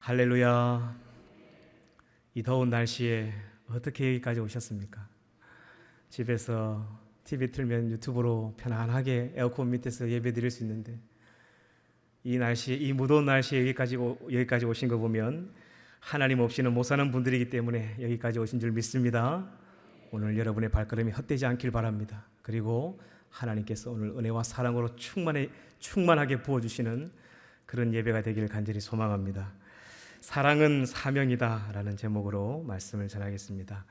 할렐루야. 이 더운 날씨에 어떻게 여기까지 오셨습니까? 집에서 TV 틀면 유튜브로 편안하게 에어컨 밑에서 예배 드릴 수 있는데 이 날씨에, 이 무더운 날씨에 여기까지 오신 거 보면 하나님 없이는 못 사는 분들이기 때문에 여기까지 오신 줄 믿습니다. 오늘 여러분의 발걸음이 헛되지 않길 바랍니다. 그리고 하나님께서 오늘 은혜와 사랑으로 충만하게 부어주시는 그런 예배가 되기를 간절히 소망합니다. 사랑은 사명이다 라는 제목으로 말씀을 전하겠습니다.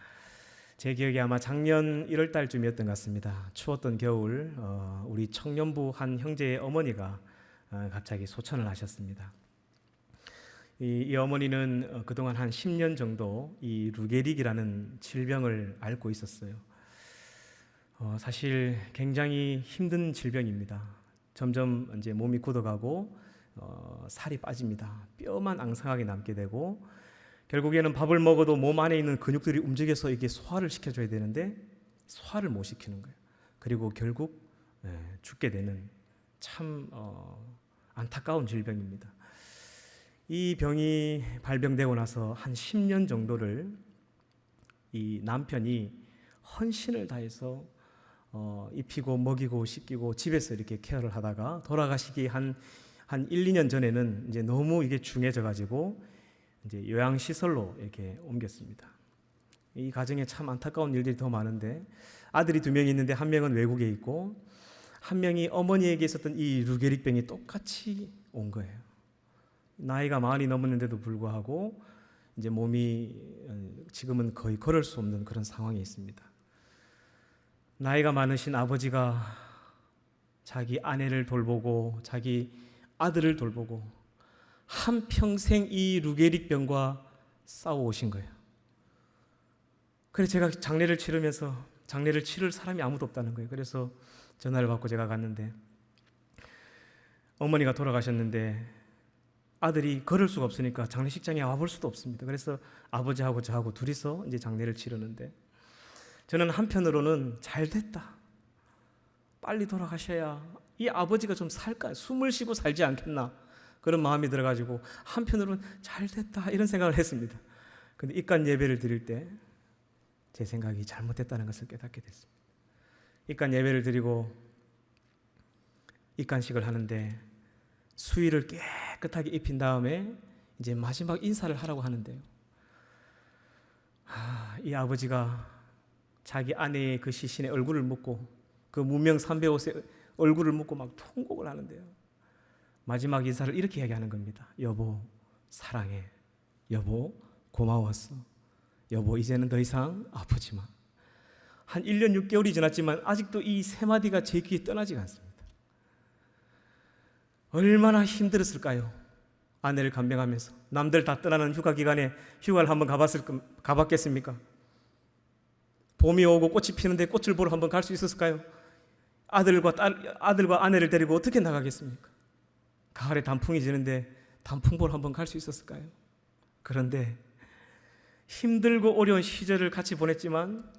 제 기억에 아마 작년 1월 달쯤이었던 것 같습니다. 추웠던 겨울 우리 청년부 한 형제의 어머니가 갑자기 소천을 하셨습니다. 이 어머니는 그동안 한 10년 정도 이 루게릭이라는 질병을 앓고 있었어요. 사실 굉장히 힘든 질병입니다. 점점 이제 몸이 굳어가고 살이 빠집니다. 뼈만 앙상하게 남게 되고 결국에는 밥을 먹어도 몸 안에 있는 근육들이 움직여서 이게 소화를 시켜줘야 되는데 소화를 못 시키는 거예요. 그리고 결국 죽게 되는 참 안타까운 질병입니다. 이 병이 발병되고 나서 한 10년 정도를 이 남편이 헌신을 다해서 입히고 먹이고 씻기고 집에서 이렇게 케어를 하다가 돌아가시기 한 1, 2년 전에는 이제 너무 이게 중해져 가지고 이제 요양시설로 이렇게 옮겼습니다. 이 가정에 참 안타까운 일들이 더 많은데 아들이 2명이 있는데 한 명은 외국에 있고 한 명이 어머니에게 있었던 이 루게릭병이 똑같이 온 거예요. 나이가 40이 넘었는데도 불구하고 이제 몸이 지금은 거의 걸을 수 없는 그런 상황에 있습니다. 나이가 많으신 아버지가 자기 아내를 돌보고 자기 아들을 돌보고 한평생 이 루게릭병과 싸워오신 거예요. 그래서 제가 장례를 치르면서 장례를 치를 사람이 아무도 없다는 거예요. 그래서 전화를 받고 제가 갔는데 어머니가 돌아가셨는데 아들이 걸을 수가 없으니까 장례식장에 와볼 수도 없습니다. 그래서 아버지하고 저하고 둘이서 이제 장례를 치르는데 저는 한편으로는 잘 됐다. 빨리 돌아가셔야 이 아버지가 좀 살까, 숨을 쉬고 살지 않겠나 그런 마음이 들어가지고 한편으로는 잘 됐다 이런 생각을 했습니다. 근데 입간 예배를 드릴 때 제 생각이 잘못됐다는 것을 깨닫게 됐습니다. 입간 예배를 드리고 입간식을 하는데 수의를 깨끗하게 입힌 다음에 이제 마지막 인사를 하라고 하는데요. 이 아버지가 자기 아내의 그 시신의 얼굴을 묻고 그 무명 305세 얼굴을 묻고 막 통곡을 하는데요. 마지막 인사를 이렇게 이야기하는 겁니다. 여보 사랑해. 여보 고마웠어. 여보 이제는 더 이상 아프지 마. 한 1년 6개월이 지났지만 아직도 이 세 마디가 제 귀에 떠나지가 않습니다. 얼마나 힘들었을까요? 아내를 간병하면서 남들 다 떠나는 휴가 기간에 휴가를 한번 가봤겠습니까? 봄이 오고 꽃이 피는데 꽃을 보러 한번 갈 수 있었을까요? 아들과 아내를 데리고 어떻게 나가겠습니까? 가을에 단풍이 지는데 단풍 보러 한번 갈 수 있었을까요? 그런데 힘들고 어려운 시절을 같이 보냈지만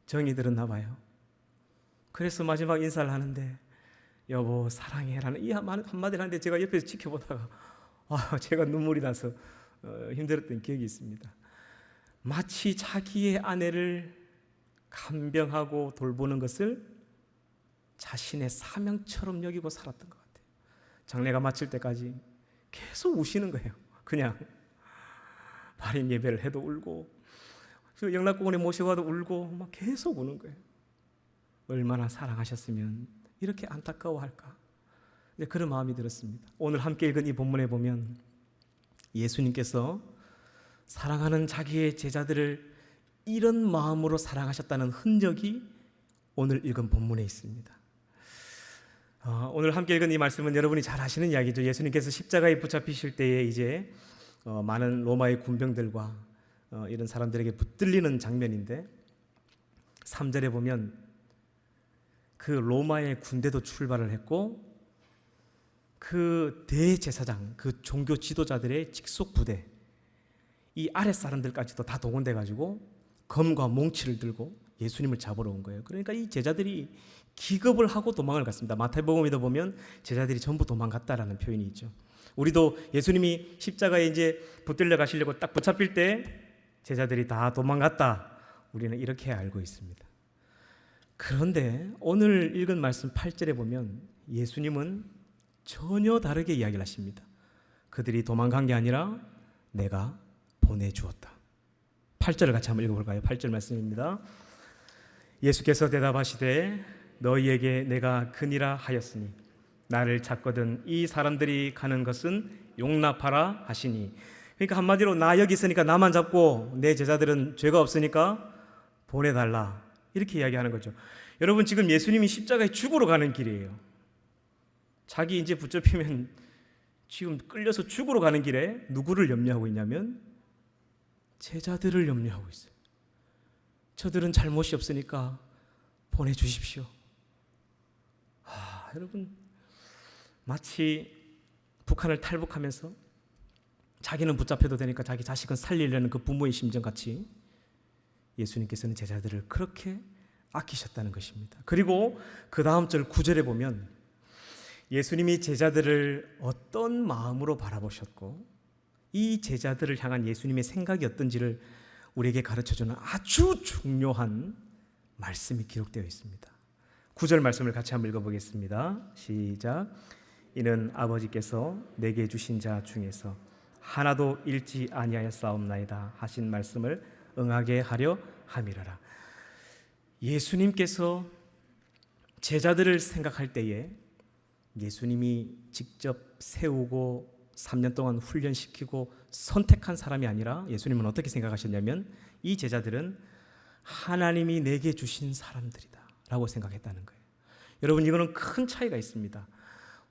정이 들었나 봐요. 그래서 마지막 인사를 하는데 여보 사랑해라는 이 한마디를 하는데 제가 옆에서 지켜보다가 제가 눈물이 나서 힘들었던 기억이 있습니다. 마치 자기의 아내를 간병하고 돌보는 것을 자신의 사명처럼 여기고 살았던 것 같아요. 장례가 마칠 때까지 계속 우시는 거예요. 그냥 발인 예배를 해도 울고 영락공원에 모시고 가도 울고 막 계속 우는 거예요. 얼마나 사랑하셨으면 이렇게 안타까워할까? 그런 마음이 들었습니다. 오늘 함께 읽은 이 본문에 보면 예수님께서 사랑하는 자기의 제자들을 이런 마음으로 사랑하셨다는 흔적이 오늘 읽은 본문에 있습니다. 오늘 함께 읽은 이 말씀은 여러분이 잘 아시는 이야기죠. 예수님께서 십자가에 붙잡히실 때에 이제 많은 로마의 군병들과 이런 사람들에게 붙들리는 장면인데 3절에 보면 그 로마의 군대도 출발을 했고 그 대제사장, 그 종교 지도자들의 직속 부대 이 아랫 사람들까지도 다 동원돼 가지고 검과 몽치를 들고 예수님을 잡으러 온 거예요. 그러니까 이 제자들이 기겁을 하고 도망을 갔습니다. 마태복음에도 보면 제자들이 전부 도망갔다라는 표현이 있죠. 우리도 예수님이 십자가에 이제 붙들려 가시려고 딱 붙잡힐 때 제자들이 다 도망갔다. 우리는 이렇게 알고 있습니다. 그런데 오늘 읽은 말씀 8절에 보면 예수님은 전혀 다르게 이야기를 하십니다. 그들이 도망간 게 아니라 내가 보내주었다. 8절을 같이 한번 읽어볼까요? 8절 말씀입니다. 예수께서 대답하시되 너희에게 내가 그니라 하였으니 나를 찾거든 이 사람들이 가는 것은 용납하라 하시니. 그러니까 한마디로 나 여기 있으니까 나만 잡고 내 제자들은 죄가 없으니까 보내달라, 이렇게 이야기하는 거죠. 여러분, 지금 예수님이 십자가에 죽으러 가는 길이에요. 자기 이제 붙잡히면 지금 끌려서 죽으러 가는 길에 누구를 염려하고 있냐면 제자들을 염려하고 있어요. 저들은 잘못이 없으니까 보내주십시오. 여러분, 마치 북한을 탈북하면서 자기는 붙잡혀도 되니까 자기 자식은 살리려는 그 부모의 심정같이 예수님께서는 제자들을 그렇게 아끼셨다는 것입니다. 그리고 그 다음 절 9절에 보면 예수님이 제자들을 어떤 마음으로 바라보셨고 이 제자들을 향한 예수님의 생각이 어떤지를 우리에게 가르쳐주는 아주 중요한 말씀이 기록되어 있습니다. 9절 말씀을 같이 한번 읽어보겠습니다. 시작. 이는 아버지께서 내게 주신 자 중에서 하나도 잃지 아니하였사옵나이다 하신 말씀을 응하게 하려 함이라라. 예수님께서 제자들을 생각할 때에 예수님이 직접 세우고 3년 동안 훈련시키고 선택한 사람이 아니라 예수님은 어떻게 생각하셨냐면 이 제자들은 하나님이 내게 주신 사람들이다 라고 생각했다는 거예요. 여러분, 이거는 큰 차이가 있습니다.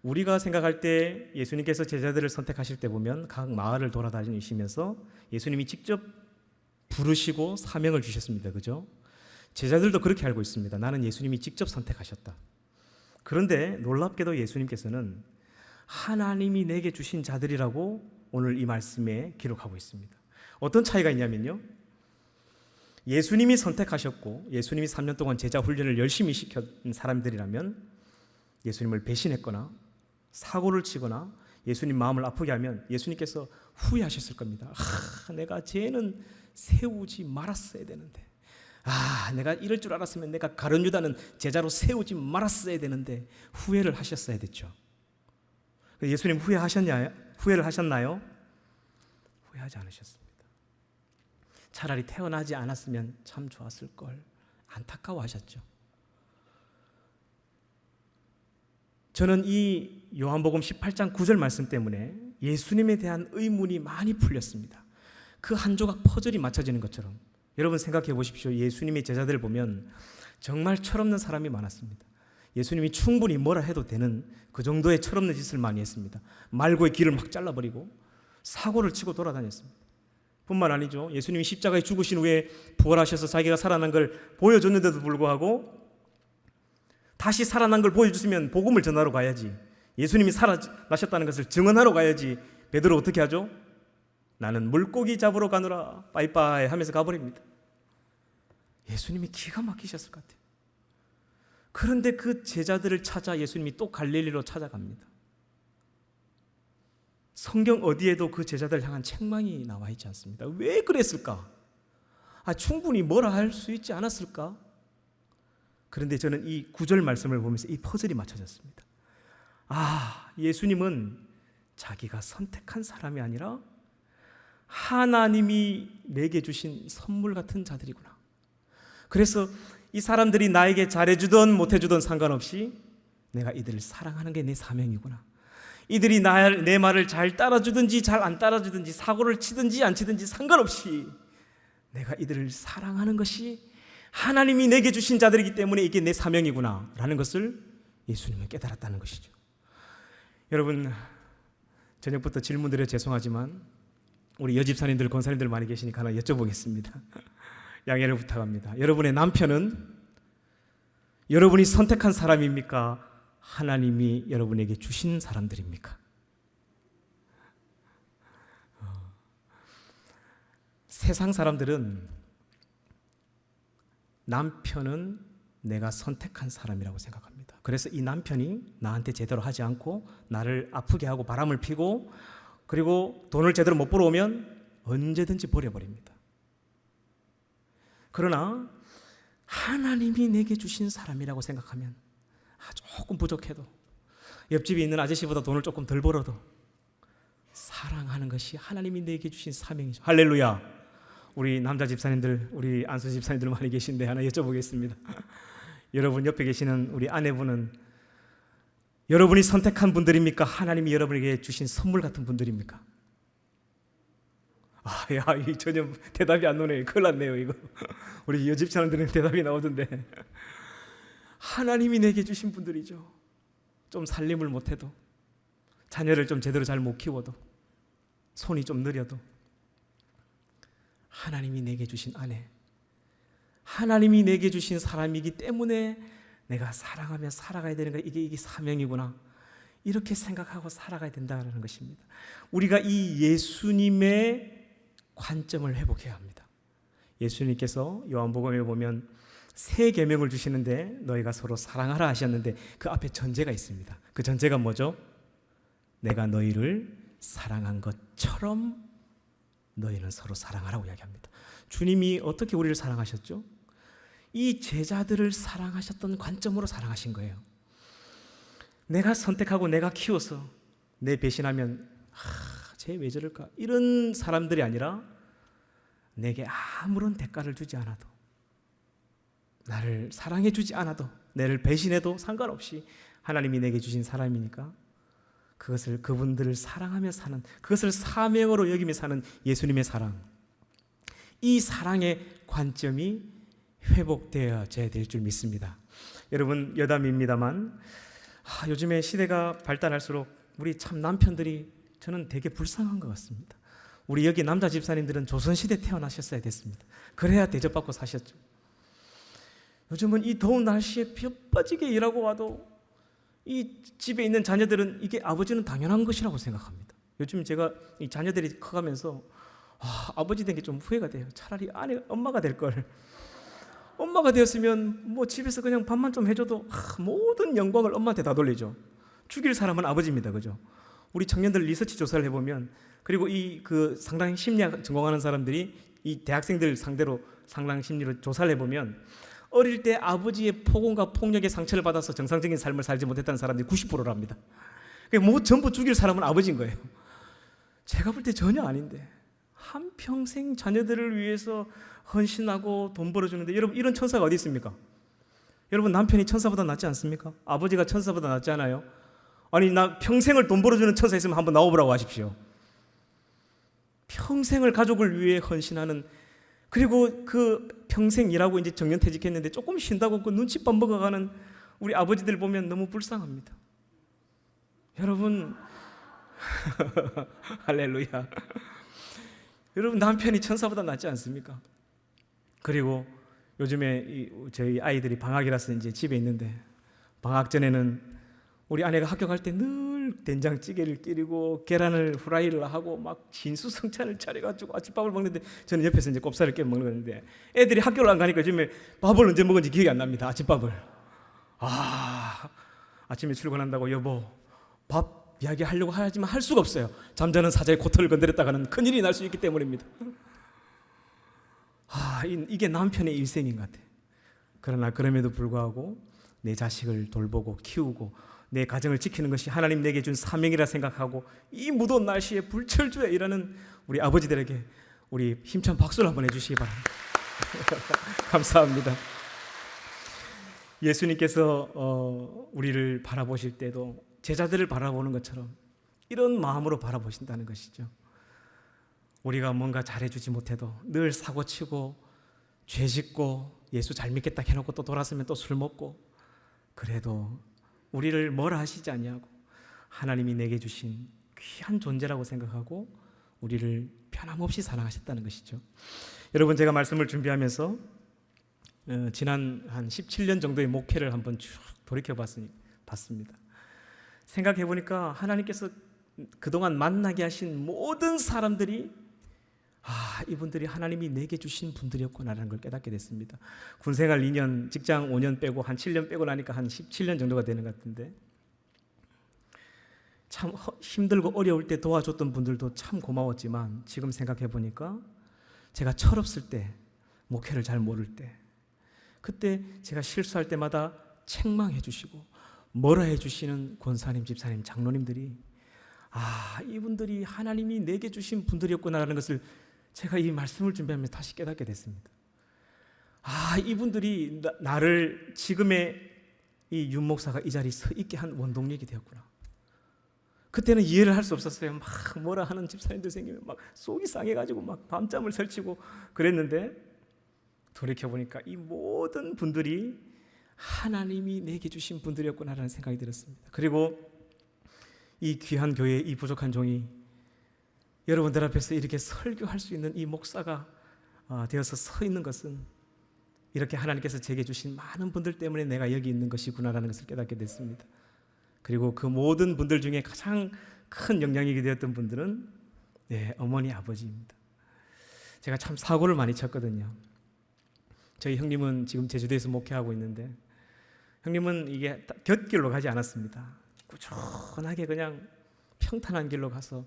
우리가 생각할 때 예수님께서 제자들을 선택하실 때 보면 각 마을을 돌아다니시면서 예수님이 직접 부르시고 사명을 주셨습니다. 그죠? 제자들도 그렇게 알고 있습니다. 나는 예수님이 직접 선택하셨다. 그런데 놀랍게도 예수님께서는 하나님이 내게 주신 자들이라고 오늘 이 말씀에 기록하고 있습니다. 어떤 차이가 있냐면요, 예수님이 선택하셨고 예수님이 3년 동안 제자 훈련을 열심히 시킨 사람들이라면 예수님을 배신했거나 사고를 치거나 예수님 마음을 아프게 하면 예수님께서 후회하셨을 겁니다. 내가 쟤는 세우지 말았어야 되는데, 내가 이럴 줄 알았으면 내가 가룟 유다는 제자로 세우지 말았어야 되는데, 후회를 하셨어야 됐죠. 예수님 후회를 하셨나요? 후회하지 않으셨습니다. 차라리 태어나지 않았으면 참 좋았을 걸 안타까워하셨죠. 저는 이 요한복음 18장 9절 말씀 때문에 예수님에 대한 의문이 많이 풀렸습니다. 그 한 조각 퍼즐이 맞춰지는 것처럼. 여러분 생각해 보십시오. 예수님의 제자들을 보면 정말 철없는 사람이 많았습니다. 예수님이 충분히 뭐라 해도 되는 그 정도의 철없는 짓을 많이 했습니다. 말고의 길을 막 잘라버리고 사고를 치고 돌아다녔습니다. 뿐만 아니죠, 예수님이 십자가에 죽으신 후에 부활하셔서 자기가 살아난 걸 보여줬는데도 불구하고 다시 살아난 걸 보여줬으면 복음을 전하러 가야지, 예수님이 살아나셨다는 것을 증언하러 가야지, 베드로 어떻게 하죠? 나는 물고기 잡으러 가노라 빠이빠이 하면서 가버립니다. 예수님이 기가 막히셨을 것 같아요. 그런데 그 제자들을 찾아 예수님이 또 갈릴리로 찾아갑니다. 성경 어디에도 그 제자들 향한 책망이 나와 있지 않습니다. 왜 그랬을까? 충분히 뭐라 할 수 있지 않았을까? 그런데 저는 이 9절 말씀을 보면서 이 퍼즐이 맞춰졌습니다. 예수님은 자기가 선택한 사람이 아니라 하나님이 내게 주신 선물 같은 자들이구나. 그래서 이 사람들이 나에게 잘해주든 못해주든 상관없이 내가 이들을 사랑하는 게 내 사명이구나. 이들이 내 말을 잘 따라주든지 잘 안 따라주든지 사고를 치든지 안 치든지 상관없이 내가 이들을 사랑하는 것이 하나님이 내게 주신 자들이기 때문에 이게 내 사명이구나 라는 것을 예수님은 깨달았다는 것이죠. 여러분, 저녁부터 질문 드려 죄송하지만 우리 여집사님들, 권사님들 많이 계시니까 하나 여쭤보겠습니다. 양해를 부탁합니다. 여러분의 남편은 여러분이 선택한 사람입니까? 하나님이 여러분에게 주신 사람들입니까? 세상 사람들은 남편은 내가 선택한 사람이라고 생각합니다. 겁니다. 그래서 이 남편이 나한테 제대로 하지 않고 나를 아프게 하고 바람을 피고 그리고 돈을 제대로 못 벌어오면 언제든지 버려버립니다. 그러나 하나님이 내게 주신 사람이라고 생각하면 조금 부족해도 옆집에 있는 아저씨보다 돈을 조금 덜 벌어도 사랑하는 것이 하나님이 내게 주신 사명이죠. 할렐루야. 우리 남자 집사님들, 우리 안수 집사님들 많이 계신데 하나 여쭤보겠습니다. 여러분 옆에 계시는 우리 아내분은 여러분이 선택한 분들입니까? 하나님이 여러분에게 주신 선물 같은 분들입니까? 이 전혀 대답이 안 나오네요. 큰일 났네요 이거. 우리 여집 사람들은 대답이 나오던데. 하나님이 내게 주신 분들이죠. 좀 살림을 못해도, 자녀를 좀 제대로 잘 못 키워도, 손이 좀 느려도 하나님이 내게 주신 아내, 하나님이 내게 주신 사람이기 때문에 내가 사랑하며 살아가야 되는 거, 이게 사명이구나, 이렇게 생각하고 살아가야 된다는 것입니다. 우리가 이 예수님의 관점을 회복해야 합니다. 예수님께서 요한복음에 보면 새 계명을 주시는데 너희가 서로 사랑하라 하셨는데 그 앞에 전제가 있습니다. 그 전제가 뭐죠? 내가 너희를 사랑한 것처럼 너희는 서로 사랑하라고 이야기합니다. 주님이 어떻게 우리를 사랑하셨죠? 이 제자들을 사랑하셨던 관점으로 사랑하신 거예요. 내가 선택하고 내가 키워서 내 배신하면 쟤 왜 저럴까? 이런 사람들이 아니라 내게 아무런 대가를 주지 않아도, 나를 사랑해 주지 않아도, 나를 배신해도 상관없이 하나님이 내게 주신 사람이니까 그것을, 그분들을 사랑하며 사는, 그것을 사명으로 여기며 사는 예수님의 사랑, 이 사랑의 관점이 회복되어야 될 줄 믿습니다. 여러분, 여담입니다만 요즘에 시대가 발달할수록 우리 참 남편들이 저는 되게 불쌍한 것 같습니다. 우리 여기 남자 집사님들은 조선시대 태어나셨어야 됐습니다. 그래야 대접받고 사셨죠. 요즘은 이 더운 날씨에 뼈 빠지게 일하고 와도 이 집에 있는 자녀들은 이게 아버지는 당연한 것이라고 생각합니다. 요즘 제가 이 자녀들이 커가면서 아버지 된 게 좀 후회가 돼요. 차라리 엄마가 될 걸. 엄마가 되었으면 뭐 집에서 그냥 밥만 좀 해줘도 모든 영광을 엄마한테 다 돌리죠. 죽일 사람은 아버지입니다, 그죠? 우리 청년들 리서치 조사를 해보면, 그리고 그 상당 심리학 전공하는 사람들이 이 대학생들 상대로 상당 심리로 조사를 해보면 어릴 때 아버지의 폭언과 폭력의 상처를 받아서 정상적인 삶을 살지 못했다는 사람들이 90%랍니다. 뭐 전부 죽일 사람은 아버지인 거예요. 제가 볼 때 전혀 아닌데 한평생 자녀들을 위해서 헌신하고 돈 벌어주는데, 여러분 이런 천사가 어디 있습니까? 여러분 남편이 천사보다 낫지 않습니까? 아버지가 천사보다 낫지 않아요? 아니, 나 평생을 돈 벌어주는 천사 있으면 한번 나와보라고 하십시오. 평생을 가족을 위해 헌신하는, 그리고 그 평생 일하고 이제 정년퇴직했는데 조금 쉰다고 그 눈칫밥 먹어가는 우리 아버지들 보면 너무 불쌍합니다. 여러분 할렐루야. 여러분 남편이 천사보다 낫지 않습니까? 그리고 요즘에 저희 아이들이 방학이라서 이제 집에 있는데, 방학 전에는 우리 아내가 학교 갈 때 늘 된장찌개를 끓이고 계란을 후라이를 하고 막 진수성찬을 차려가지고 아침밥을 먹는데, 저는 옆에서 이제 꼽살을 깨 먹는 건데, 애들이 학교를 안 가니까 요즘에 밥을 언제 먹은지 기억이 안 납니다. 아침밥을. 아침에 출근한다고 여보 밥 이야기하려고 하지만 할 수가 없어요. 잠자는 사자의 코털을 건드렸다가는 큰일이 날 수 있기 때문입니다. 이게 남편의 일생인 것 같아요. 그러나 그럼에도 불구하고 내 자식을 돌보고 키우고 내 가정을 지키는 것이 하나님 내게 준 사명이라 생각하고 이 무더운 날씨에 불철주야 일하는 우리 아버지들에게 우리 힘찬 박수를 한번 해주시기 바랍니다. 감사합니다. 예수님께서 우리를 바라보실 때도 제자들을 바라보는 것처럼 이런 마음으로 바라보신다는 것이죠. 우리가 뭔가 잘해주지 못해도 늘 사고치고 죄짓고 예수 잘 믿겠다 해놓고 또 돌아서면 또 술 먹고, 그래도 우리를 뭐라 하시지 아니하고 하나님이 내게 주신 귀한 존재라고 생각하고 우리를 변함없이 사랑하셨다는 것이죠. 여러분, 제가 말씀을 준비하면서 지난 한 17년 정도의 목회를 한번 쭉 돌이켜 봤습니다. 생각해 보니까 하나님께서 그동안 만나게 하신 모든 사람들이 이분들이 하나님이 내게 주신 분들이었구나라는 걸 깨닫게 됐습니다. 군생활 2년, 직장 5년 빼고 한 7년 빼고 나니까 한 17년 정도가 되는 것 같은데, 참 힘들고 어려울 때 도와줬던 분들도 참 고마웠지만 지금 생각해 보니까 제가 철없을 때, 목회를 잘 모를 때, 그때 제가 실수할 때마다 책망해 주시고 뭐라 해 주시는 권사님, 집사님, 장로님들이 이분들이 하나님이 내게 주신 분들이었구나라는 것을 제가 이 말씀을 준비하면서 다시 깨닫게 됐습니다. 이분들이 나를 지금의 이 윤 목사가 이 자리에 서 있게 한 원동력이 되었구나. 그때는 이해를 할 수 없었어요. 막 뭐라 하는 집사님들 생기면 막 속이 상해가지고 막 밤잠을 설치고 그랬는데, 돌이켜보니까 이 모든 분들이 하나님이 내게 주신 분들이었구나라는 생각이 들었습니다. 그리고 이 귀한 교회의 이 부족한 종이 여러분들 앞에서 이렇게 설교할 수 있는 이 목사가 되어서 서 있는 것은 이렇게 하나님께서 제게 주신 많은 분들 때문에 내가 여기 있는 것이구나라는 것을 깨닫게 됐습니다. 그리고 그 모든 분들 중에 가장 큰 영향력이 되었던 분들은 어머니, 아버지입니다. 제가 참 사고를 많이 쳤거든요. 저희 형님은 지금 제주도에서 목회하고 있는데, 형님은 이게 곁길로 가지 않았습니다. 꾸준하게 그냥 평탄한 길로 가서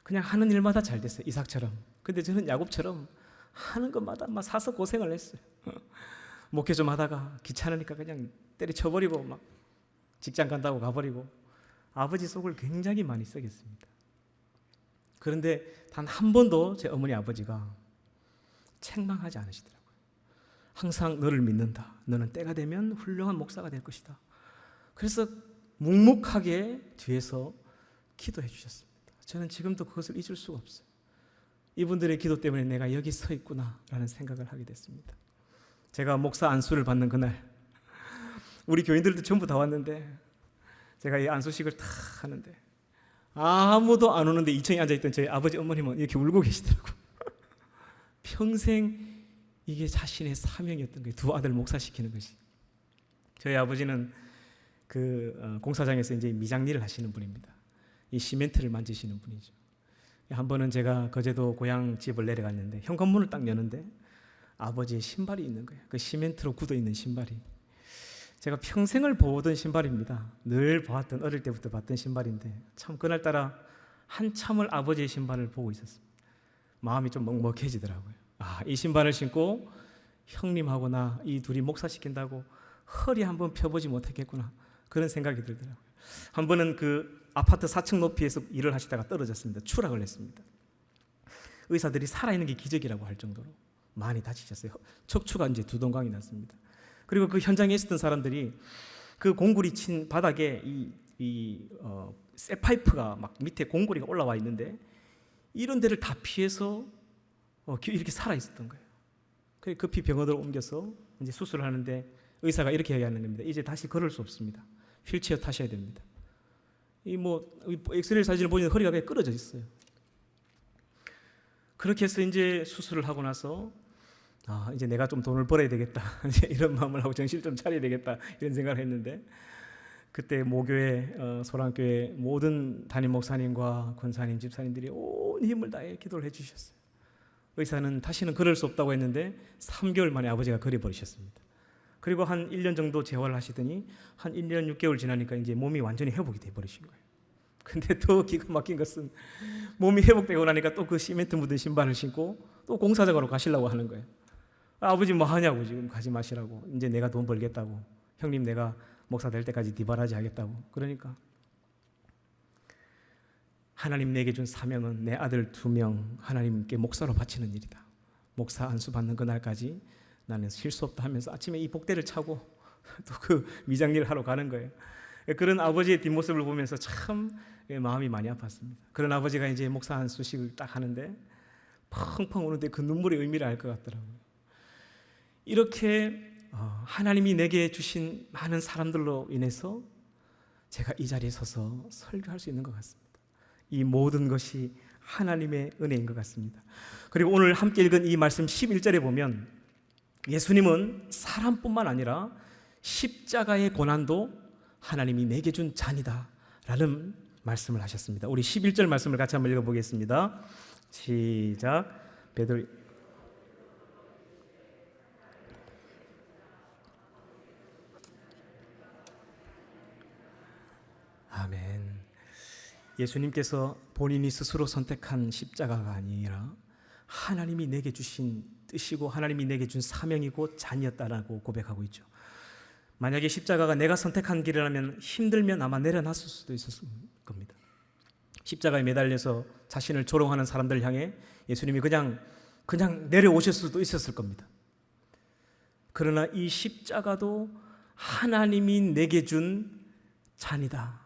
그냥 하는 일마다 잘 됐어요. 이삭처럼. 근데 저는 야곱처럼 하는 것마다 막 사서 고생을 했어요. 목회 좀 하다가 귀찮으니까 그냥 때려쳐버리고 막 직장 간다고 가버리고 아버지 속을 굉장히 많이 썩였습니다. 그런데 단 한 번도 제 어머니 아버지가 책망하지 않으시더라고요. 항상 너를 믿는다. 너는 때가 되면 훌륭한 목사가 될 것이다. 그래서 묵묵하게 뒤에서 기도해 주셨습니다. 저는 지금도 그것을 잊을 수가 없어요. 이분들의 기도 때문에 내가 여기 서 있구나라는 생각을 하게 됐습니다. 제가 목사 안수를 받는 그날, 우리 교인들도 전부 다 왔는데 제가 이 안수식을 다 하는데 아무도 안 오는데 2층에 앉아있던 저희 아버지 어머님은 이렇게 울고 계시더라고요. 평생 이게 자신의 사명이었던 거예요. 두 아들 목사시키는 것이. 저희 아버지는 그 공사장에서 이제 미장일을 하시는 분입니다. 이 시멘트를 만지시는 분이죠. 한 번은 제가 거제도 고향 집을 내려갔는데 현관문을 딱 여는데 아버지의 신발이 있는 거예요. 그 시멘트로 굳어 있는 신발이. 제가 평생을 보던 신발입니다. 늘 보았던, 어릴 때부터 봤던 신발인데 참 그날따라 한참을 아버지의 신발을 보고 있었습니다. 마음이 좀 먹먹해지더라고요. 이 신발을 신고 형님하고 나 이 둘이 목사시킨다고 허리 한번 펴보지 못했겠구나, 그런 생각이 들더라고요. 한 번은 그 아파트 4층 높이에서 일을 하시다가 떨어졌습니다. 추락을 했습니다. 의사들이 살아있는 게 기적이라고 할 정도로 많이 다치셨어요. 척추가 이제 두동강이 났습니다. 그리고 그 현장에 있었던 사람들이 그 공구리 친 바닥에 쇠파이프가 막 밑에 공구리가 올라와 있는데 이런 데를 다 피해서 이렇게 살아 있었던 거예요. 그래서 급히 병원으로 옮겨서 이제 수술을 하는데 의사가 이렇게 얘기하는 겁니다. 이제 다시 걸을 수 없습니다. 휠체어 타셔야 됩니다. 엑스레이 사진을 보니까 허리가 그냥 끊어져 있어요. 그렇게 해서 이제 수술을 하고 나서 이제 내가 좀 돈을 벌어야 되겠다. 이제 이런 마음을 하고 정신을 좀 차려야 되겠다, 이런 생각을 했는데 그때 모교회, 소랑교회 모든 담임 목사님과 권사님, 집사님들이 온 힘을 다해 기도를 해주셨어요. 의사는 다시는 걸을 수 없다고 했는데 3개월 만에 아버지가 걸어버리셨습니다. 그리고 한 1년 정도 재활을 하시더니 한 1년 6개월 지나니까 이제 몸이 완전히 회복이 돼버리신 거예요. 근데 더 기가 막힌 것은 몸이 회복되고 나니까 또 그 시멘트 묻은 신발을 신고 또 공사장으로 가시려고 하는 거예요. 아버지 뭐 하냐고, 지금 가지 마시라고. 이제 내가 돈 벌겠다고. 형님 내가 목사 될 때까지 디바라지 하겠다고. 그러니까 하나님 내게 준 사명은 내 아들 2명 하나님께 목사로 바치는 일이다. 목사 안수 받는 그날까지 나는 쉴 수 없다 하면서 아침에 이 복대를 차고 또 그 미장일을 하러 가는 거예요. 그런 아버지의 뒷모습을 보면서 참 마음이 많이 아팠습니다. 그런 아버지가 이제 목사 안수식을 딱 하는데 펑펑 우는데 그 눈물의 의미를 알 것 같더라고요. 이렇게 하나님이 내게 주신 많은 사람들로 인해서 제가 이 자리에 서서 설교할 수 있는 것 같습니다. 이 모든 것이 하나님의 은혜인 것 같습니다. 그리고 오늘 함께 읽은 이 말씀 11절에 보면 예수님은 사람뿐만 아니라 십자가의 고난도 하나님이 내게 준 잔이다 라는 말씀을 하셨습니다. 우리 11절 말씀을 같이 한번 읽어보겠습니다. 시작. 베드로 아멘. 예수님께서 본인이 스스로 선택한 십자가가 아니라 하나님이 내게 주신 뜻이고 하나님이 내게 준 사명이고 잔이었다라고 고백하고 있죠. 만약에 십자가가 내가 선택한 길이라면 힘들면 아마 내려놨을 수도 있었을 겁니다. 십자가에 매달려서 자신을 조롱하는 사람들 향해 예수님이 그냥 내려오실 수도 있었을 겁니다. 그러나 이 십자가도 하나님이 내게 준 잔이다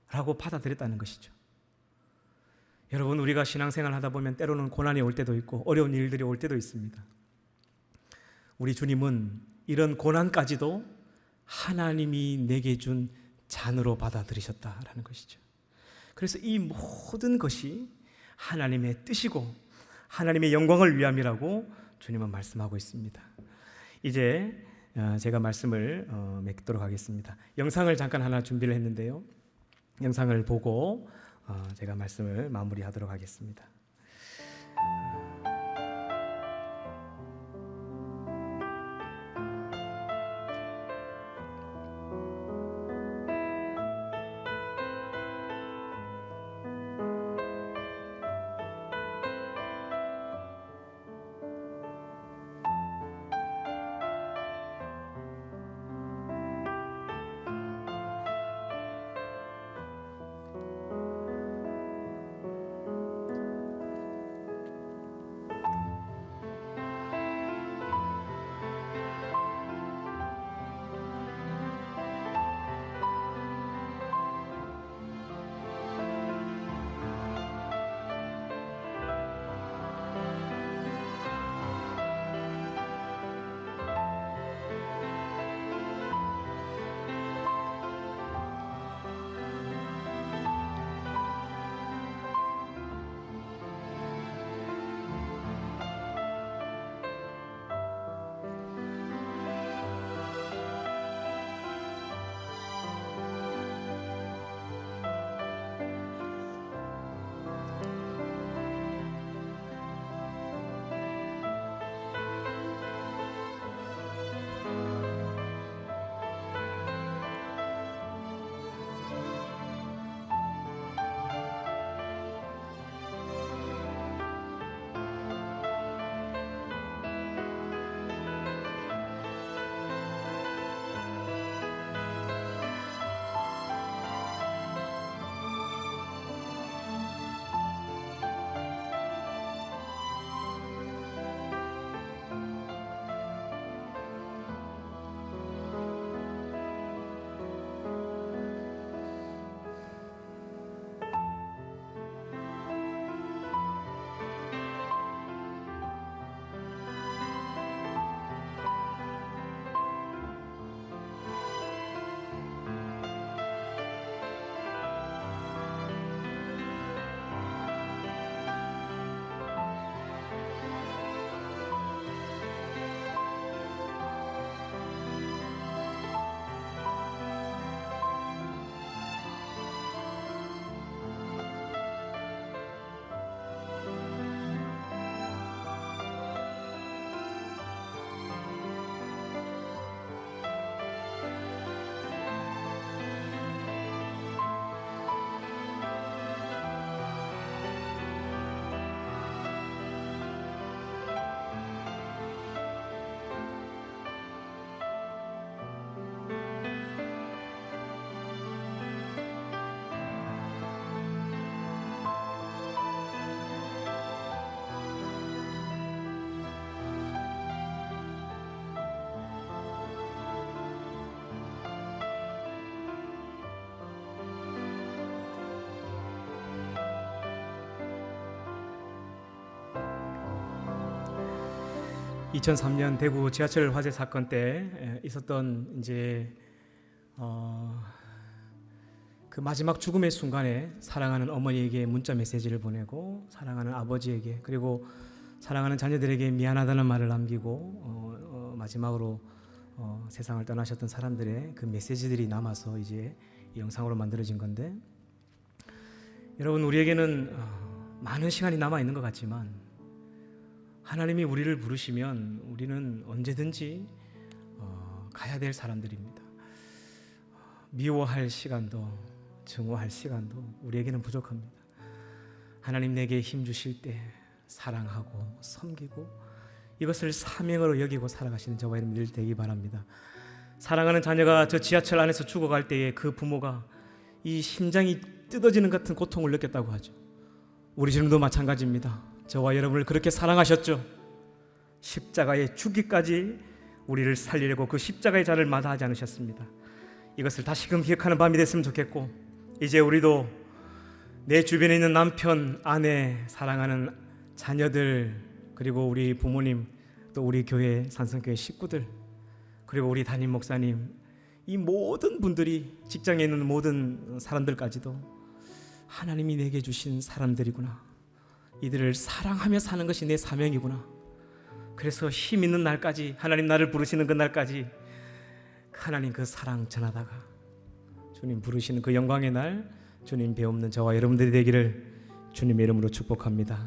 라고 받아들였다는 것이죠. 여러분, 우리가 신앙생활 하다 보면 때로는 고난이 올 때도 있고 어려운 일들이 올 때도 있습니다. 우리 주님은 이런 고난까지도 하나님이 내게 준 잔으로 받아들이셨다라는 것이죠. 그래서 이 모든 것이 하나님의 뜻이고 하나님의 영광을 위함이라고 주님은 말씀하고 있습니다. 이제 제가 말씀을 맺도록 하겠습니다. 영상을 잠깐 하나 준비를 했는데요. 영상을 보고 제가 말씀을 마무리하도록 하겠습니다. (2003년) 대구 지하철 화재 사건 때 있었던 이제 그 마지막 죽음의 순간에 사랑하는 어머니에게 문자 메시지를 보내고 사랑하는 아버지에게 그리고 사랑하는 자녀들에게 미안하다는 말을 남기고 마지막으로 세상을 떠나셨던 사람들의 그 메시지들이 남아서 이제 이 영상으로 만들어진 건데, 여러분, 우리에게는 많은 시간이 남아 있는 것 같지만 하나님이 우리를 부르시면 우리는 언제든지 가야 될 사람들입니다. 미워할 시간도 증오할 시간도 우리에게는 부족합니다. 하나님 내게 힘 주실 때 사랑하고 섬기고 이것을 사명으로 여기고 살아가시는 저와 여러분들 되기 바랍니다. 사랑하는 자녀가 저 지하철 안에서 죽어갈 때에 그 부모가 이 심장이 뜯어지는 같은 고통을 느꼈다고 하죠. 우리 주님도 마찬가지입니다. 저와 여러분을 그렇게 사랑하셨죠. 십자가에 죽기까지 우리를 살리려고 그 십자가의 자를 마다하지 않으셨습니다. 이것을 다시금 기억하는 밤이 됐으면 좋겠고, 이제 우리도 내 주변에 있는 남편, 아내, 사랑하는 자녀들, 그리고 우리 부모님, 또 우리 교회 산성교회 식구들, 그리고 우리 담임 목사님, 이 모든 분들이, 직장에 있는 모든 사람들까지도 하나님이 내게 주신 사람들이구나, 이들을 사랑하며 사는 것이 내 사명이구나. 그래서 힘 있는 날까지, 하나님 나를 부르시는 그 날까지 하나님 그 사랑 전하다가 주님 부르시는 그 영광의 날 주님 배없는 저와 여러분들이 되기를 주님의 이름으로 축복합니다.